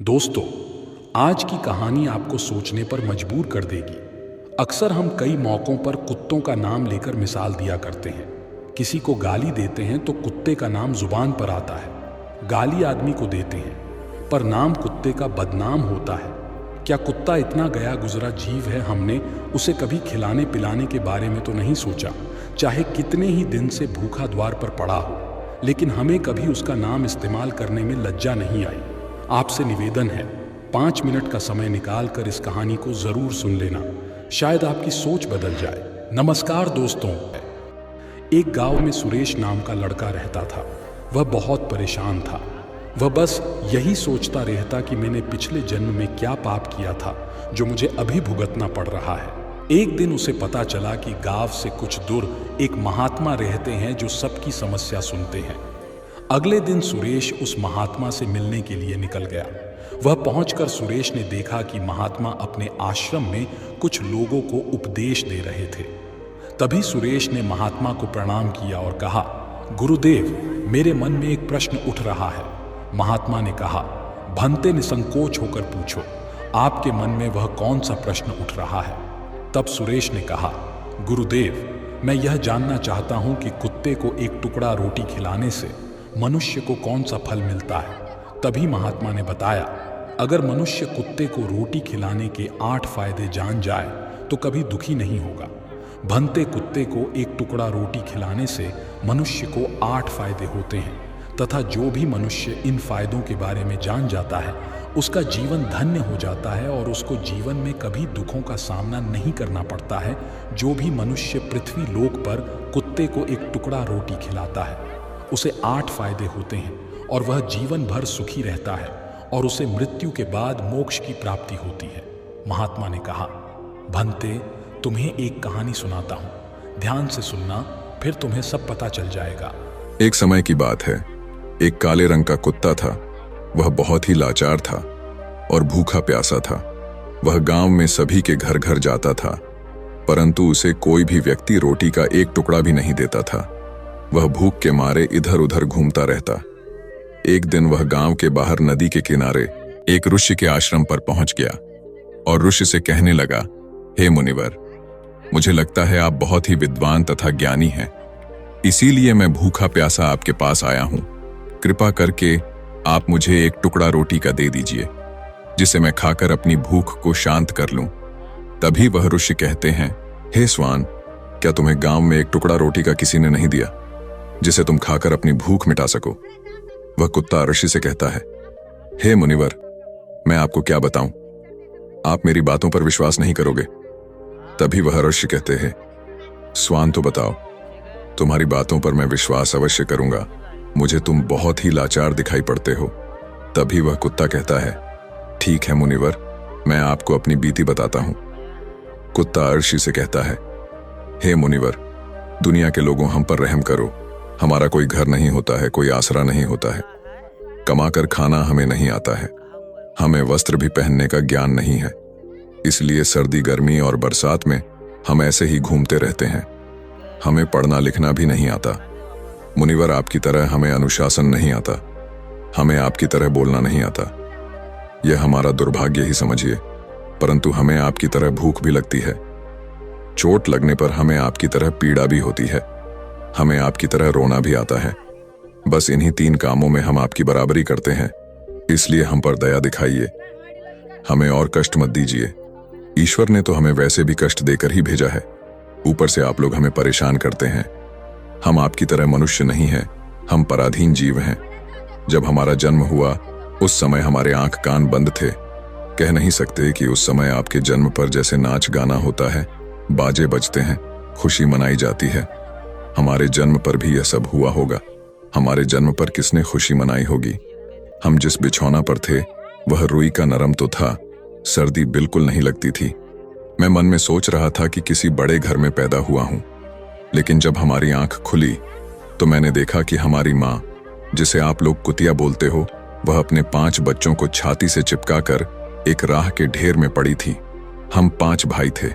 दोस्तों, आज की कहानी आपको सोचने पर मजबूर कर देगी। अक्सर हम कई मौक़ों पर कुत्तों का नाम लेकर मिसाल दिया करते हैं। किसी को गाली देते हैं तो कुत्ते का नाम जुबान पर आता है। गाली आदमी को देते हैं, पर नाम कुत्ते का बदनाम होता है। क्या कुत्ता इतना गया गुजरा जीव है, हमने उसे कभी खिलाने पिलाने के बारे में तो नहीं सोचा। चाहे कितने ही दिन से भूखा द्वार पर पड़ा हो, लेकिन हमें कभी उसका नाम इस्तेमाल करने में लज्जा नहीं आई। आपसे निवेदन है, 5 मिनट का समय निकाल कर इस कहानी को जरूर सुन लेना, शायद आपकी सोच बदल जाए। नमस्कार दोस्तों। एक गांव में सुरेश नाम का लड़का रहता था। वह बहुत परेशान था। वह बस यही सोचता रहता कि मैंने पिछले जन्म में क्या पाप किया था जो मुझे अभी भुगतना पड़ रहा है। एक दिन उसे पता चला कि गांव से कुछ दूर एक महात्मा रहते हैं जो सबकी समस्या सुनते हैं। अगले दिन सुरेश उस महात्मा से मिलने के लिए निकल गया। वह पहुंचकर सुरेश ने देखा कि महात्मा अपने आश्रम में कुछ लोगों को उपदेश दे रहे थे। तभी सुरेश ने महात्मा को प्रणाम किया और कहा, गुरुदेव, मेरे मन में एक प्रश्न उठ रहा है। महात्मा ने कहा, भंते निसंकोच होकर पूछो, आपके मन में वह कौन सा प्रश्न उठ रहा है। तब सुरेश ने कहा, गुरुदेव, मैं यह जानना चाहता हूं कि कुत्ते को एक टुकड़ा रोटी खिलाने से मनुष्य को कौन सा फल मिलता है। तभी महात्मा ने बताया, अगर मनुष्य कुत्ते को रोटी खिलाने के 8 फायदे जान जाए तो कभी दुखी नहीं होगा। भंते कुत्ते को एक टुकड़ा रोटी खिलाने से मनुष्य को 8 फायदे होते हैं, तथा जो भी मनुष्य इन फायदों के बारे में जान जाता है उसका जीवन धन्य हो जाता है और उसको जीवन में कभी दुखों का सामना नहीं करना पड़ता है। जो भी मनुष्य पृथ्वी लोक पर कुत्ते को एक टुकड़ा रोटी खिलाता है उसे 8 फायदे होते हैं और वह जीवन भर सुखी रहता है और उसे मृत्यु के बाद मोक्ष की प्राप्ति होती है। महात्मा ने कहा, भंते, तुम्हें एक कहानी सुनाता हूं, ध्यान से सुनना, फिर तुम्हें सब पता चल जाएगा। एक समय की बात है। एक काले रंग का कुत्ता था। वह बहुत ही लाचार था और भूखा प्यासा था। वह गांव में सभी के घर घर जाता था, परंतु उसे कोई भी व्यक्ति रोटी का एक टुकड़ा भी नहीं देता था। वह भूख के मारे इधर उधर घूमता रहता। एक दिन वह गांव के बाहर नदी के किनारे एक ऋषि के आश्रम पर पहुंच गया और ऋषि से कहने लगा, हे मुनिवर, मुझे लगता है आप बहुत ही विद्वान तथा ज्ञानी हैं, इसीलिए मैं भूखा प्यासा आपके पास आया हूं। कृपा करके आप मुझे एक टुकड़ा रोटी का दे दीजिए, जिसे मैं खाकर अपनी भूख को शांत कर लूं। तभी वह ऋषि कहते हैं, हे स्वान, क्या तुम्हें गांव में एक टुकड़ा रोटी का किसी ने नहीं दिया जिसे तुम खाकर अपनी भूख मिटा सको। वह कुत्ता ऋषि से कहता है, हे मुनिवर, मैं आपको क्या बताऊं, आप मेरी बातों पर विश्वास नहीं करोगे। तभी वह ऋषि कहते हैं, स्वान तो बताओ, तुम्हारी बातों पर मैं विश्वास अवश्य करूंगा, मुझे तुम बहुत ही लाचार दिखाई पड़ते हो। तभी वह कुत्ता कहता है, ठीक है मुनिवर, मैं आपको अपनी बीती बताता हूं। कुत्ता ऋषि से कहता है, हे मुनिवर, दुनिया के लोगों, हम पर रहम करो। हमारा कोई घर नहीं होता है, कोई आसरा नहीं होता है, कमाकर खाना हमें नहीं आता है, हमें वस्त्र भी पहनने का ज्ञान नहीं है, इसलिए सर्दी गर्मी और बरसात में हम ऐसे ही घूमते रहते हैं। हमें पढ़ना लिखना भी नहीं आता। मुनिवर, आपकी तरह हमें अनुशासन नहीं आता, हमें आपकी तरह बोलना नहीं आता। यह हमारा दुर्भाग्य ही समझिए, परंतु हमें आपकी तरह भूख भी लगती है। चोट लगने पर हमें आपकी तरह पीड़ा भी होती है, हमें आपकी तरह रोना भी आता है। बस इन्हीं 3 कामों में हम आपकी बराबरी करते हैं, इसलिए हम पर दया दिखाइए, हमें और कष्ट मत दीजिए। ईश्वर ने तो हमें वैसे भी कष्ट देकर ही भेजा है, ऊपर से आप लोग हमें परेशान करते हैं। हम आपकी तरह मनुष्य नहीं हैं, हम पराधीन जीव हैं। जब हमारा जन्म हुआ उस समय हमारे आंख कान बंद थे। कह नहीं सकते कि उस समय आपके जन्म पर जैसे नाच गाना होता है, बाजे बजते हैं, खुशी मनाई जाती है, हमारे जन्म पर भी यह सब हुआ होगा। हमारे जन्म पर किसने खुशी मनाई होगी। हम जिस बिछौना पर थे वह रुई का नरम तो था, सर्दी बिल्कुल नहीं लगती थी। मैं मन में सोच रहा था कि किसी बड़े घर में पैदा हुआ हूं, लेकिन जब हमारी आंख खुली तो मैंने देखा कि हमारी माँ, जिसे आप लोग कुतिया बोलते हो, वह अपने 5 बच्चों को छाती से चिपकाकर एक राह के ढेर में पड़ी थी। हम 5 भाई थे,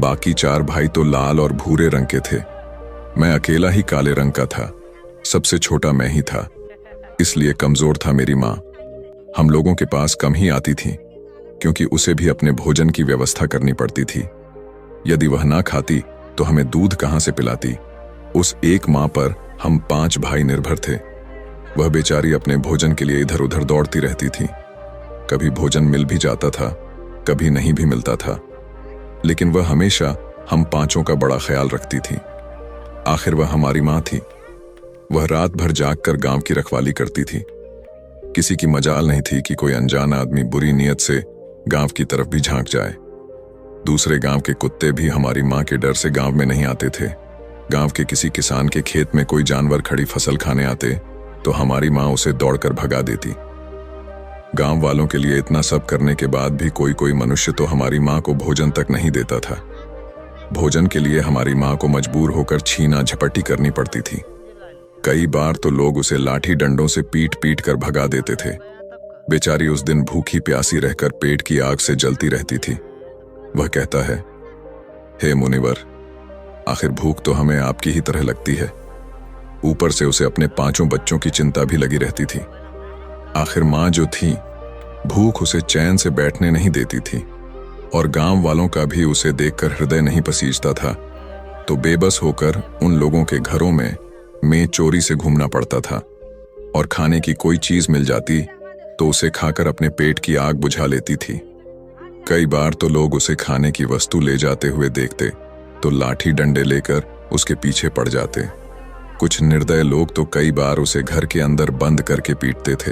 बाकी 4 भाई तो लाल और भूरे रंग के थे। मैं अकेला ही काले रंग का था। सबसे छोटा मैं ही था, इसलिए कमजोर था मेरी माँ। हम लोगों के पास कम ही आती थी, क्योंकि उसे भी अपने भोजन की व्यवस्था करनी पड़ती थी। यदि वह ना खाती तो हमें दूध कहाँ से पिलाती। उस एक माँ पर हम 5 भाई निर्भर थे। वह बेचारी अपने भोजन के लिए इधर उधर दौड़ती रहती थी। कभी भोजन मिल भी जाता था, कभी नहीं भी मिलता था, लेकिन वह हमेशा हम 5 का बड़ा ख्याल रखती थी। आखिर वह हमारी माँ थी। वह रात भर जागकर गांव की रखवाली करती थी। किसी की मजाल नहीं थी कि कोई अनजान आदमी बुरी नीयत से गांव की तरफ भी झांक जाए। दूसरे गांव के कुत्ते भी हमारी माँ के डर से गांव में नहीं आते थे। गांव के किसी किसान के खेत में कोई जानवर खड़ी फसल खाने आते तो हमारी माँ उसे दौड़कर भगा देती। गांव वालों के लिए इतना सब करने के बाद भी कोई मनुष्य तो हमारी माँ को भोजन तक नहीं देता था। भोजन के लिए हमारी माँ को मजबूर होकर छीना झपटी करनी पड़ती थी। कई बार तो लोग उसे लाठी डंडों से पीट पीट कर भगा देते थे। बेचारी उस दिन भूखी प्यासी रहकर पेट की आग से जलती रहती थी। वह कहता है, हे मुनिवर, आखिर भूख तो हमें आपकी ही तरह लगती है। ऊपर से उसे अपने 5 बच्चों की चिंता भी लगी रहती थी। आखिर माँ जो थी, भूख उसे चैन से बैठने नहीं देती थी, और गांव वालों का भी उसे देखकर हृदय नहीं पसीजता था। तो बेबस होकर उन लोगों के घरों में चोरी से घूमना पड़ता था, और खाने की कोई चीज मिल जाती तो उसे खाकर अपने पेट की आग बुझा लेती थी। कई बार तो लोग उसे खाने की वस्तु ले जाते हुए देखते तो लाठी डंडे लेकर उसके पीछे पड़ जाते। कुछ निर्दय लोग तो कई बार उसे घर के अंदर बंद करके पीटते थे।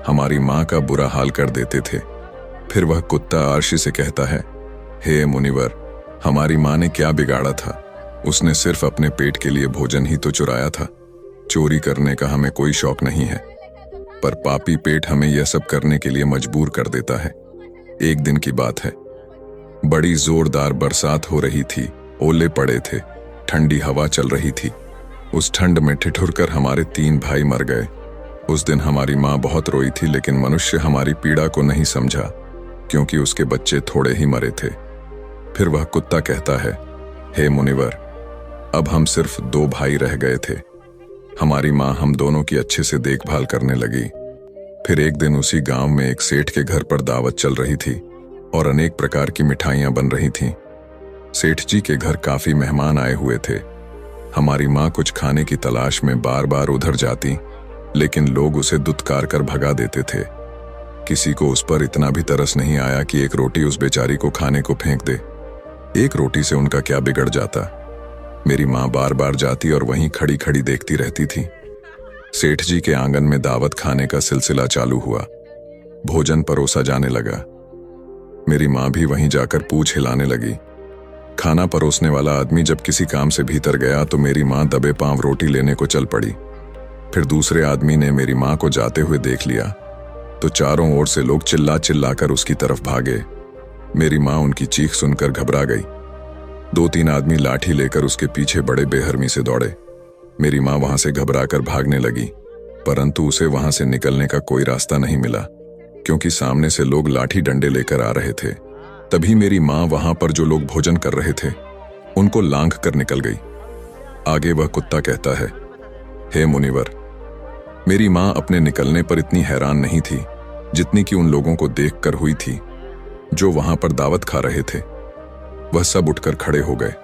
हमारी माँ का बुरा हाल कर देते थे। फिर वह कुत्ता आरशी से कहता है, हे मुनिवर, हमारी माँ ने क्या बिगाड़ा था? उसने सिर्फ अपने पेट के लिए भोजन ही तो चुराया था। चोरी करने का हमें कोई शौक नहीं है, पर पापी पेट हमें यह सब करने के लिए मजबूर कर देता है। एक दिन की बात है, बड़ी जोरदार बरसात हो रही थी, ओले पड़े थे, ठंडी हवा चल रही थी। उस ठंड में ठिठुरकर हमारे 3 भाई मर गए। उस दिन हमारी माँ बहुत रोई थी, लेकिन मनुष्य हमारी पीड़ा को नहीं समझा, क्योंकि उसके बच्चे थोड़े ही मरे थे। फिर वह कुत्ता कहता है, हे मुनिवर, अब हम सिर्फ 2 भाई रह गए थे। हमारी माँ हम दोनों की अच्छे से देखभाल करने लगी। फिर एक दिन उसी गांव में एक सेठ के घर पर दावत चल रही थी और अनेक प्रकार की मिठाइयां बन रही थीं। सेठ जी के घर काफी मेहमान आए हुए थे। हमारी माँ कुछ खाने की तलाश में बार बार उधर जाती, लेकिन लोग उसे दुत्कार कर भगा देते थे। किसी को उस पर इतना भी तरस नहीं आया कि एक रोटी उस बेचारी को खाने को फेंक दे। एक रोटी से उनका क्या बिगड़ जाता। मेरी माँ बार बार जाती और वहीं खड़ी खड़ी देखती रहती थी। सेठ जी के आंगन में दावत खाने का सिलसिला चालू हुआ। भोजन परोसा जाने लगा। मेरी माँ भी वहीं जाकर पूंछ हिलाने लगी। खाना परोसने वाला आदमी जब किसी काम से भीतर गया तो मेरी माँ दबे पांव रोटी लेने को चल पड़ी। फिर दूसरे आदमी ने मेरी माँ को जाते हुए देख लिया तो चारों ओर से लोग चिल्ला चिल्ला कर उसकी तरफ भागे। मेरी माँ उनकी चीख सुनकर घबरा गई। 2-3 आदमी लाठी लेकर उसके पीछे बड़े बेहरमी से दौड़े। मेरी माँ वहां से घबराकर भागने लगी, परंतु उसे वहां से निकलने का कोई रास्ता नहीं मिला, क्योंकि सामने से लोग लाठी डंडे लेकर आ रहे थे। तभी मेरी माँ वहां पर जो लोग भोजन कर रहे थे उनको लांघ कर निकल गई। आगे वह कुत्ता कहता है, हे मुनिवर, मेरी माँ अपने निकलने पर इतनी हैरान नहीं थी जितनी कि उन लोगों को देखकर हुई थी जो वहां पर दावत खा रहे थे। वह सब उठकर खड़े हो गए।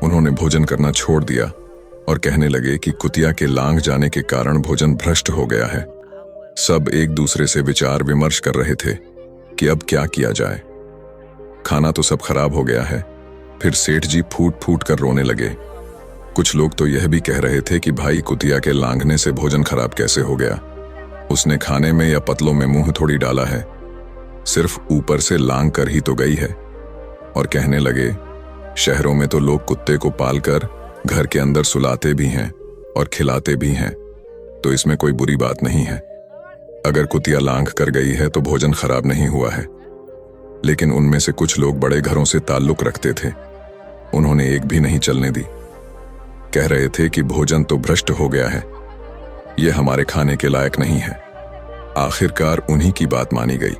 उन्होंने भोजन करना छोड़ दिया और कहने लगे कि कुतिया के लांघ जाने के कारण भोजन भ्रष्ट हो गया है। सब एक दूसरे से विचार विमर्श कर रहे थे कि अब क्या किया जाए। खाना तो सब खराब हो गया है। फिर सेठ जी फूट फूट कर रोने लगे। कुछ लोग तो यह भी कह रहे थे कि भाई कुतिया के लांघने से भोजन खराब कैसे हो गया? उसने खाने में या पतलों में मुंह थोड़ी डाला है, सिर्फ ऊपर से लांघ कर ही तो गई है। और कहने लगे, शहरों में तो लोग कुत्ते को पालकर घर के अंदर सुलाते भी हैं और खिलाते भी हैं, तो इसमें कोई बुरी बात नहीं है। अगर कुतिया लांघ कर गई है तो भोजन खराब नहीं हुआ है। लेकिन उनमें से कुछ लोग बड़े घरों से ताल्लुक रखते थे, उन्होंने एक भी नहीं चलने दी। कह रहे थे कि भोजन तो भ्रष्ट हो गया है, यह हमारे खाने के लायक नहीं है। आखिरकार उन्हीं की बात मानी गई।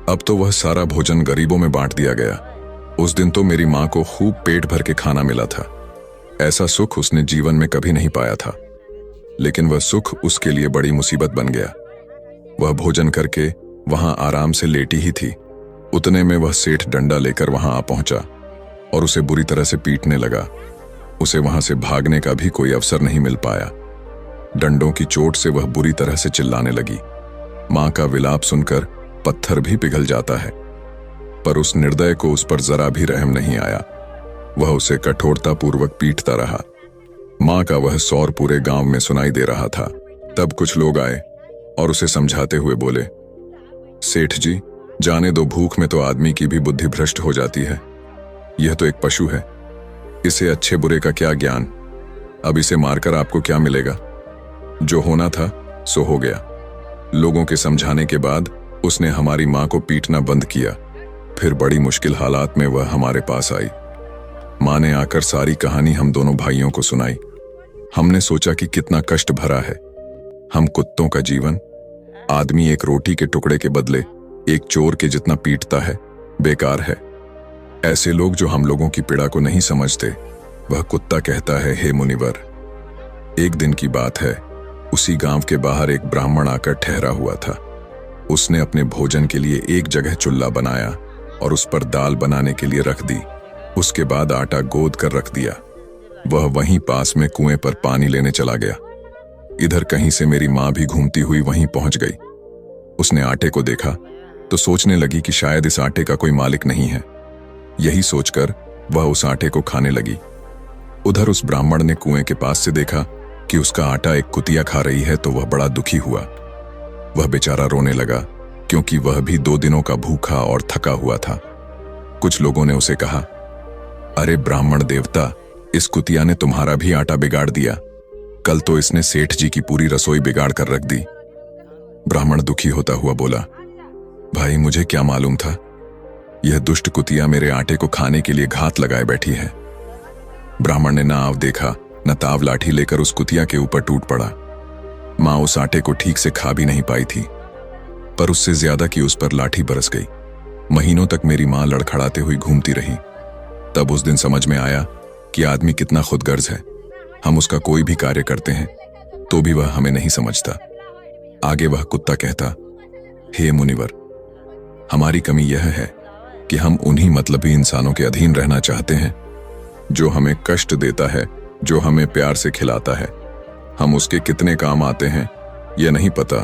अब तो वह सारा भोजन गरीबों में बांट दिया गया। उस दिन तो मेरी माँ को खूब पेट भर के खाना मिला था। ऐसा सुख उसने जीवन में कभी नहीं पाया था, लेकिन वह सुख उसके लिए बड़ी मुसीबत बन गया। वह भोजन करके वहां आराम से लेटी ही थी। उतने में वह सेठ डंडा लेकर वहां आ पहुंचा और उसे बुरी तरह से पीटने लगा। उसे वहां से भागने का भी कोई अवसर नहीं मिल पाया। डंडों की चोट से वह बुरी तरह से चिल्लाने लगी। मां का विलाप सुनकर पत्थर भी पिघल जाता है, पर उस निर्दय को उस पर जरा भी रहम नहीं आया। वह उसे कठोरतापूर्वक पीटता रहा। मां का वह सौर पूरे गांव में सुनाई दे रहा था। तब कुछ लोग आए और उसे समझाते हुए बोले, सेठ जी, जाने दो, भूख में तो आदमी की भी बुद्धि भ्रष्ट हो जाती है। यह तो एक पशु है, इसे अच्छे बुरे का क्या ज्ञान। अब इसे मारकर आपको क्या मिलेगा? जो होना था सो हो गया। लोगों के समझाने के बाद उसने हमारी मां को पीटना बंद किया। फिर बड़ी मुश्किल हालात में वह हमारे पास आई। मां ने आकर सारी कहानी हम दोनों भाइयों को सुनाई। हमने सोचा कि कितना कष्ट भरा है। हम कुत्तों का जीवन, आदमी एक रोटी के टुकड़े के बदले एक चोर के जितना पीटता है, बेकार है। ऐसे लोग जो हम लोगों की पीड़ा को नहीं समझते, वह कुत्ता कहता है, हे मुनिवर। एक दिन की बात है, उसी गांव के बाहर एक ब्राह्मण आकर ठहरा हुआ था। उसने अपने भोजन के लिए एक जगह चूल्हा बनाया और उस पर दाल बनाने के लिए रख दी। उसके बाद आटा गोद कर रख दिया। वह वहीं पास में कुएं पर पानी लेने चला गया। इधर कहीं से मेरी मां भी घूमती हुई वहीं पहुंच गई। उसने आटे को देखा तो सोचने लगी कि शायद इस आटे का कोई मालिक नहीं है। यही सोचकर वह उस आटे को खाने लगी। उधर उस ब्राह्मण ने कुएं के पास से देखा कि उसका आटा एक कुतिया खा रही है, तो वह बड़ा दुखी हुआ। वह बेचारा रोने लगा, क्योंकि वह भी 2 दिनों का भूखा और थका हुआ था। कुछ लोगों ने उसे कहा, अरे ब्राह्मण देवता, इस कुतिया ने तुम्हारा भी आटा बिगाड़ दिया। कल तो इसने सेठ जी की पूरी रसोई बिगाड़ कर रख दी। ब्राह्मण दुखी होता हुआ बोला, भाई मुझे क्या मालूम था, यह दुष्ट कुतिया मेरे आटे को खाने के लिए घात लगाए बैठी है। ब्राह्मण ने न आव देखा न ताव लाठी लेकर उस कुतिया के ऊपर टूट पड़ा। मां उस आटे को ठीक से खा भी नहीं पाई थी, पर उससे ज्यादा कि उस पर लाठी बरस गई। महीनों तक मेरी मां लड़खड़ाते हुई घूमती रही। तब उस दिन समझ में आया कि आदमी कितना खुदगर्ज है। हम उसका कोई भी कार्य करते हैं तो भी वह हमें नहीं समझता। आगे वह कुत्ता कहता, हे मुनिवर, हमारी कमी यह है कि हम उन्हीं मतलबी इंसानों के अधीन रहना चाहते हैं जो हमें कष्ट देता है, जो हमें प्यार से खिलाता है। हम उसके कितने काम आते हैं यह नहीं पता।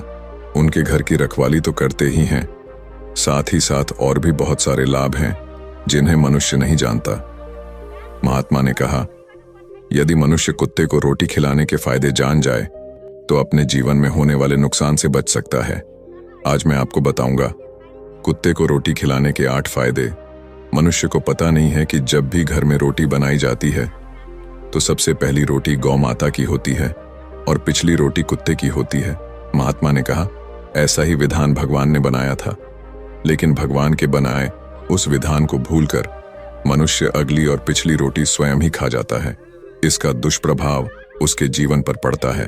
उनके घर की रखवाली तो करते ही हैं, साथ ही साथ और भी बहुत सारे लाभ हैं जिन्हें मनुष्य नहीं जानता। महात्मा ने कहा, यदि मनुष्य कुत्ते को रोटी खिलाने के फायदे जान जाए तो अपने जीवन में होने वाले नुकसान से बच सकता है। आज मैं आपको बताऊंगा कुत्ते को रोटी खिलाने के 8 फायदे। मनुष्य को पता नहीं है कि जब भी घर में रोटी बनाई जाती है तो सबसे पहली रोटी गौ माता की होती है और पिछली रोटी कुत्ते की होती है। महात्मा ने कहा, ऐसा ही विधान भगवान ने बनाया था, लेकिन भगवान के बनाए उस विधान को भूलकर मनुष्य अगली और पिछली रोटी स्वयं ही खा जाता है। इसका दुष्प्रभाव उसके जीवन पर पड़ता है।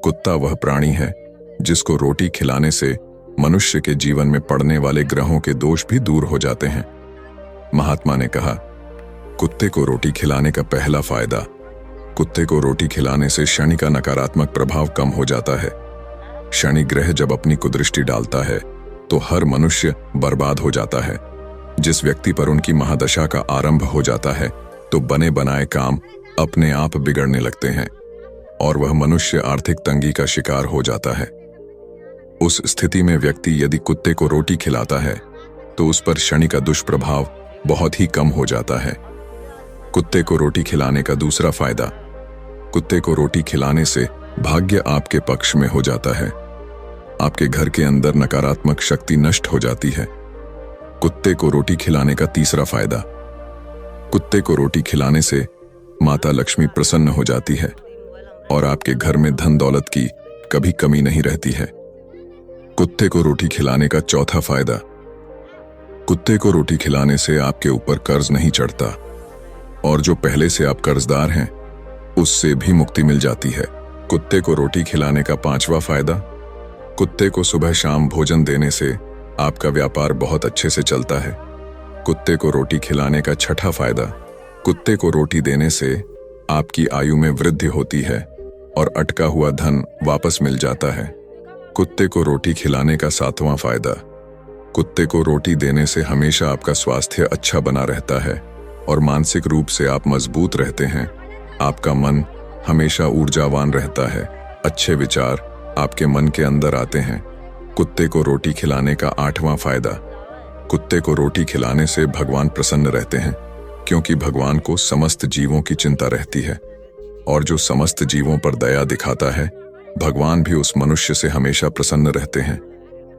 कुत्ता वह प्राणी है जिसको रोटी खिलाने से मनुष्य के जीवन में पड़ने वाले ग्रहों के दोष भी दूर हो जाते हैं। महात्मा ने कहा, कुत्ते को रोटी खिलाने का पहला फायदा, कुत्ते को रोटी खिलाने से शनि का नकारात्मक प्रभाव कम हो जाता है। शनि ग्रह जब अपनी कुदृष्टि डालता है तो हर मनुष्य बर्बाद हो जाता है। जिस व्यक्ति पर उनकी महादशा का आरंभ हो जाता है तो बने बनाए काम अपने आप बिगड़ने लगते हैं और वह मनुष्य आर्थिक तंगी का शिकार हो जाता है। उस स्थिति में व्यक्ति यदि कुत्ते को रोटी खिलाता है तो उस पर शनि का दुष्प्रभाव बहुत ही कम हो जाता है। कुत्ते को रोटी खिलाने का दूसरा फायदा, कुत्ते को रोटी खिलाने से भाग्य आपके पक्ष में हो जाता है। आपके घर के अंदर नकारात्मक शक्ति नष्ट हो जाती है। कुत्ते को रोटी खिलाने का तीसरा फायदा, कुत्ते को रोटी खिलाने से माता लक्ष्मी प्रसन्न हो जाती है और आपके घर में धन दौलत की कभी कमी नहीं रहती है। कुत्ते को रोटी खिलाने का चौथा फायदा, कुत्ते को रोटी खिलाने से आपके ऊपर कर्ज नहीं चढ़ता और जो पहले से आप कर्जदार हैं उससे भी मुक्ति मिल जाती है। कुत्ते को रोटी खिलाने का पांचवा फायदा, कुत्ते को सुबह शाम भोजन देने से आपका व्यापार बहुत अच्छे से चलता है। कुत्ते को रोटी खिलाने का छठा फायदा, कुत्ते को रोटी देने से आपकी आयु में वृद्धि होती है और अटका हुआ धन वापस मिल जाता है। कुत्ते को रोटी खिलाने का 7वां फायदा। कुत्ते को रोटी देने से हमेशा आपका स्वास्थ्य अच्छा बना रहता है और मानसिक रूप से आप मजबूत रहते हैं। आपका मन हमेशा ऊर्जावान रहता है, अच्छे विचार आपके मन के अंदर आते हैं। कुत्ते को रोटी खिलाने का 8वां फायदा। कुत्ते को रोटी खिलाने से भगवान प्रसन्न रहते हैं, क्योंकि भगवान को समस्त जीवों की चिंता रहती है और जो समस्त जीवों पर दया दिखाता है, भगवान भी उस मनुष्य से हमेशा प्रसन्न रहते हैं।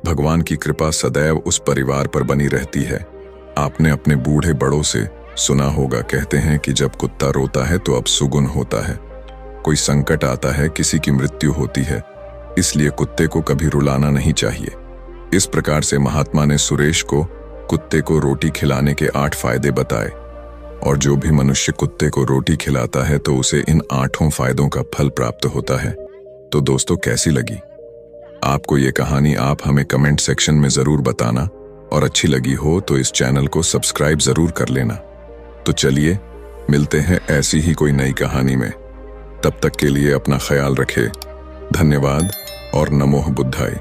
भगवान की कृपा सदैव उस परिवार पर बनी रहती है। आपने अपने बूढ़े बड़ों से सुना होगा, कहते हैं कि जब कुत्ता रोता है तो अब सुगुन होता है। कोई संकट आता है, किसी की मृत्यु होती है, इसलिए कुत्ते को कभी रुलाना नहीं चाहिए। इस प्रकार से महात्मा ने सुरेश को कुत्ते को रोटी खिलाने के 8 फायदे बताए और जो भी मनुष्य कुत्ते को रोटी खिलाता है तो उसे इन 8 फायदों का फल प्राप्त होता है। तो दोस्तों, कैसी लगी आपको ये कहानी? आप हमें कमेंट सेक्शन में जरूर बताना और अच्छी लगी हो तो इस चैनल को सब्सक्राइब जरूर कर लेना। तो चलिए मिलते हैं ऐसी ही कोई नई कहानी में। तब तक के लिए अपना ख्याल रखें। धन्यवाद और नमो बुद्धाय।